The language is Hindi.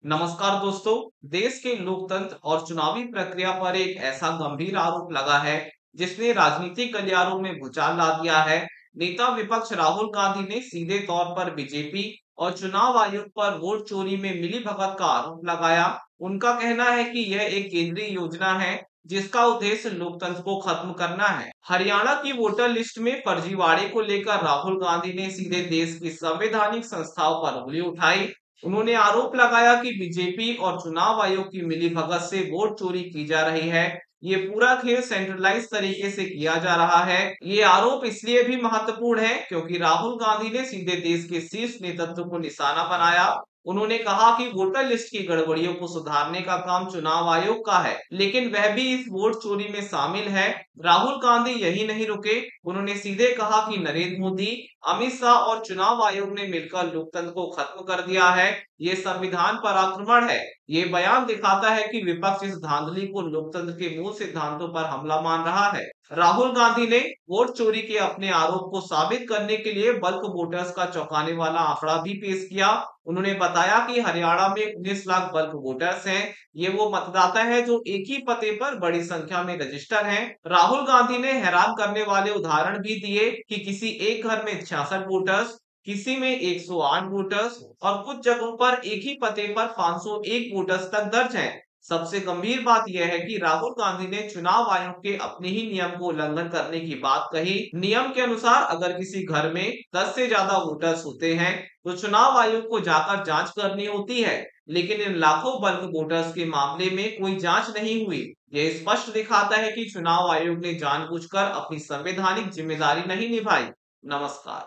नमस्कार दोस्तों। देश के लोकतंत्र और चुनावी प्रक्रिया पर एक ऐसा गंभीर आरोप लगा है जिसने राजनीतिक गलियारों में भूचाल ला दिया है। नेता विपक्ष राहुल गांधी ने सीधे तौर पर बीजेपी और चुनाव आयोग पर वोट चोरी में मिलीभगत का आरोप लगाया। उनका कहना है कि यह एक केंद्रीय योजना है जिसका उद्देश्य लोकतंत्र को खत्म करना है। हरियाणा की वोटर लिस्ट में फर्जीवाड़े को लेकर राहुल गांधी ने सीधे देश की संवैधानिक संस्थाओं पर उंगली उठाई। उन्होंने आरोप लगाया कि बीजेपी और चुनाव आयोग की मिलीभगत से वोट चोरी की जा रही है। ये पूरा खेल सेंट्रलाइज तरीके से किया जा रहा है। ये आरोप इसलिए भी महत्वपूर्ण है क्योंकि राहुल गांधी ने सीधे देश के शीर्ष नेतृत्व को निशाना बनाया। उन्होंने कहा कि वोटर लिस्ट की गड़बड़ियों को सुधारने का काम चुनाव आयोग का है, लेकिन वह भी इस वोट चोरी में शामिल है। राहुल गांधी यही नहीं रुके। उन्होंने सीधे कहा कि नरेंद्र मोदी, अमित शाह और चुनाव आयोग ने मिलकर लोकतंत्र को खत्म कर दिया है। ये संविधान पर आक्रमण है। ये बयान दिखाता है कि विपक्ष इस धांधली को लोकतंत्र के मूल सिद्धांतों पर हमला मान रहा है। राहुल गांधी ने वोट चोरी के अपने आरोप को साबित करने के लिए बल्क वोटर्स का चौंकाने वाला आंकड़ा भी पेश किया। उन्होंने बताया कि हरियाणा में 19 लाख बल्क वोटर्स हैं। ये वो मतदाता है जो एक ही पते पर बड़ी संख्या में रजिस्टर हैं। राहुल गांधी ने हैरान करने वाले उदाहरण भी दिए कि किसी एक घर में 66 वोटर्स, किसी में 108 वोटर्स और कुछ जगहों पर एक ही पते पर 501 वोटर्स तक दर्ज हैं। सबसे गंभीर बात यह है कि राहुल गांधी ने चुनाव आयोग के अपने ही नियम को उल्लंघन करने की बात कही। नियम के अनुसार अगर किसी घर में 10 से ज्यादा वोटर्स होते हैं तो चुनाव आयोग को जाकर जांच करनी होती है, लेकिन इन लाखों बल्क वोटर्स के मामले में कोई जांच नहीं हुई। यह स्पष्ट दिखाता है कि चुनाव आयोग ने जानबूझकर अपनी संवैधानिक जिम्मेदारी नहीं निभाई। नमस्कार।